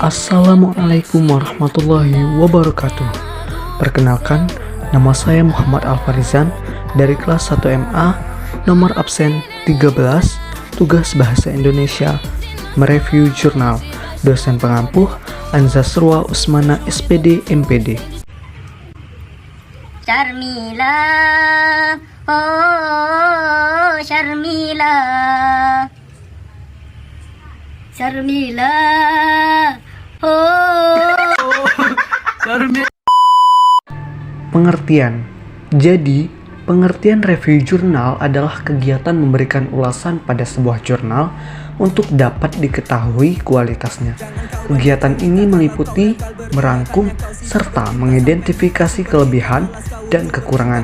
Assalamualaikum warahmatullahi wabarakatuh. Perkenalkan, nama saya Muhammad Alfarizan dari kelas 1 MA, nomor absen 13, tugas Bahasa Indonesia, mereview jurnal, dosen pengampuh Anzasrwa Usmana SPD MPD. Syarmila, oh Syarmila, Syarmila, oh Syarmila. Pengertian. Jadi, pengertian review jurnal adalah kegiatan memberikan ulasan pada sebuah jurnal untuk dapat diketahui kualitasnya. Kegiatan ini meliputi merangkum serta mengidentifikasi kelebihan dan kekurangan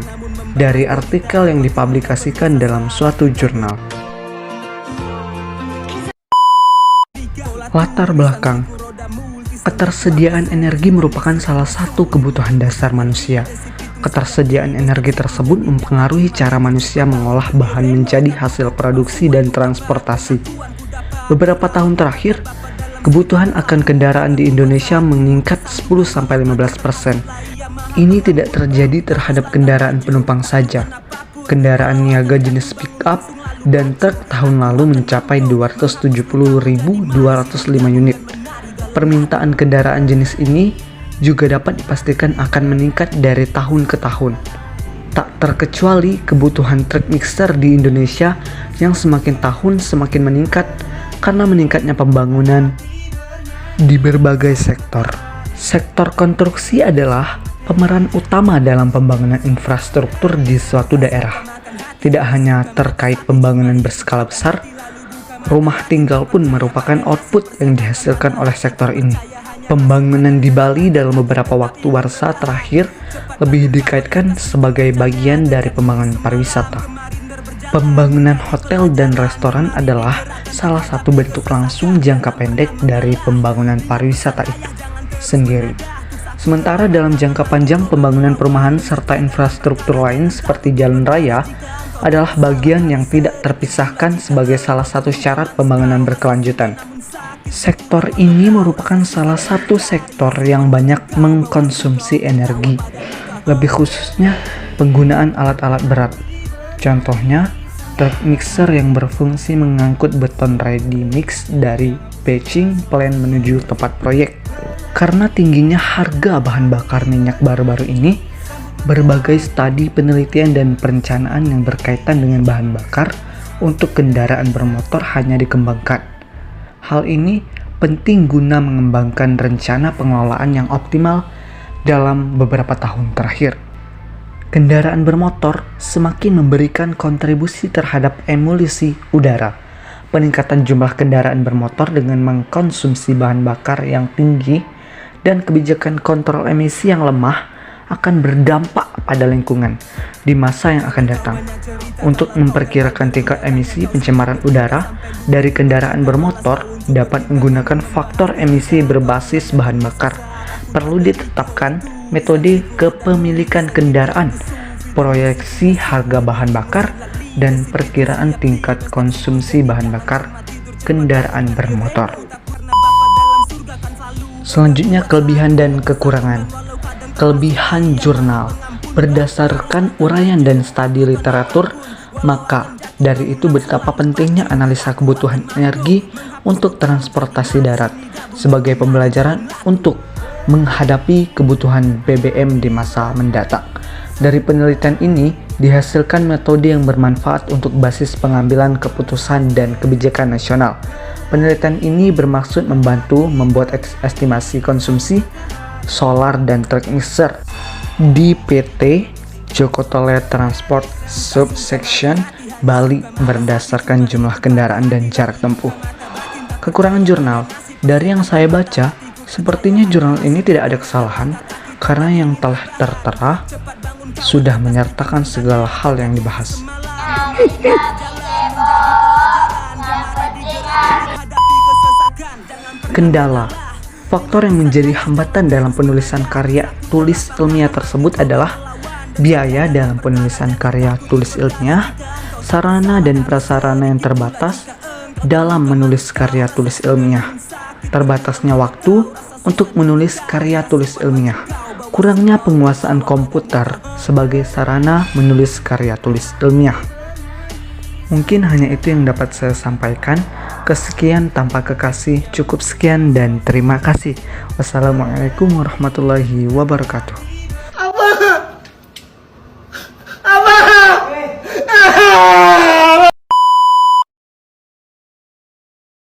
dari artikel yang dipublikasikan dalam suatu jurnal. Latar belakang. Ketersediaan energi merupakan salah satu kebutuhan dasar manusia. Ketersediaan energi tersebut mempengaruhi cara manusia mengolah bahan menjadi hasil produksi dan transportasi. Beberapa tahun terakhir, kebutuhan akan kendaraan di Indonesia meningkat 10-15%. Ini tidak terjadi terhadap kendaraan penumpang saja. Kendaraan niaga jenis pick-up dan truk tahun lalu mencapai 270.205 unit. Permintaan kendaraan jenis ini juga dapat dipastikan akan meningkat dari tahun ke tahun. Tak terkecuali kebutuhan truk mixer di Indonesia yang semakin tahun semakin meningkat karena meningkatnya pembangunan di berbagai sektor. Sektor konstruksi adalah pemeran utama dalam pembangunan infrastruktur di suatu daerah. Tidak hanya terkait pembangunan berskala besar, rumah tinggal pun merupakan output yang dihasilkan oleh sektor ini. Pembangunan di Bali dalam beberapa waktu warsa terakhir lebih dikaitkan sebagai bagian dari pembangunan pariwisata. Pembangunan hotel dan restoran adalah salah satu bentuk langsung jangka pendek dari pembangunan pariwisata itu sendiri. Sementara dalam jangka panjang, pembangunan perumahan serta infrastruktur lain seperti jalan raya adalah bagian yang tidak terpisahkan sebagai salah satu syarat pembangunan berkelanjutan. Sektor ini merupakan salah satu sektor yang banyak mengkonsumsi energi, lebih khususnya penggunaan alat-alat berat. Contohnya, truk mixer yang berfungsi mengangkut beton ready mix dari batching plant menuju tempat proyek. Karena tingginya harga bahan bakar minyak baru-baru ini, berbagai studi penelitian dan perencanaan yang berkaitan dengan bahan bakar untuk kendaraan bermotor hanya dikembangkan. Hal ini penting guna mengembangkan rencana pengelolaan yang optimal dalam beberapa tahun terakhir. Kendaraan bermotor semakin memberikan kontribusi terhadap emisi udara. Peningkatan jumlah kendaraan bermotor dengan mengkonsumsi bahan bakar yang tinggi dan kebijakan kontrol emisi yang lemah akan berdampak pada lingkungan di masa yang akan datang. Untuk memperkirakan tingkat emisi pencemaran udara dari kendaraan bermotor dapat menggunakan faktor emisi berbasis bahan bakar. Perlu ditetapkan metode kepemilikan kendaraan, proyeksi harga bahan bakar, dan perkiraan tingkat konsumsi bahan bakar kendaraan bermotor. Selanjutnya, kelebihan dan kekurangan. Kelebihan jurnal. Berdasarkan uraian dan studi literatur, maka dari itu betapa pentingnya analisa kebutuhan energi untuk transportasi darat sebagai pembelajaran untuk menghadapi kebutuhan BBM di masa mendatang. Dari penelitian ini dihasilkan metode yang bermanfaat untuk basis pengambilan keputusan dan kebijakan nasional. Penelitian ini bermaksud membantu membuat estimasi konsumsi solar dan truk mixer di PT Joko Tolet Transport Subsection Bali berdasarkan jumlah kendaraan dan jarak tempuh. Kekurangan jurnal. Dari yang saya baca, sepertinya jurnal ini tidak ada kesalahan karena yang telah tertera sudah menyertakan segala hal yang dibahas. Kendala. Faktor yang menjadi hambatan dalam penulisan karya tulis ilmiah tersebut adalah biaya dalam penulisan karya tulis ilmiah, sarana dan prasarana yang terbatas dalam menulis karya tulis ilmiah, terbatasnya waktu untuk menulis karya tulis ilmiah, kurangnya penguasaan komputer sebagai sarana menulis karya tulis ilmiah. Mungkin hanya itu yang dapat saya sampaikan. Kesekian tanpa kekasih, cukup sekian dan terima kasih. Wassalamualaikum warahmatullahi wabarakatuh.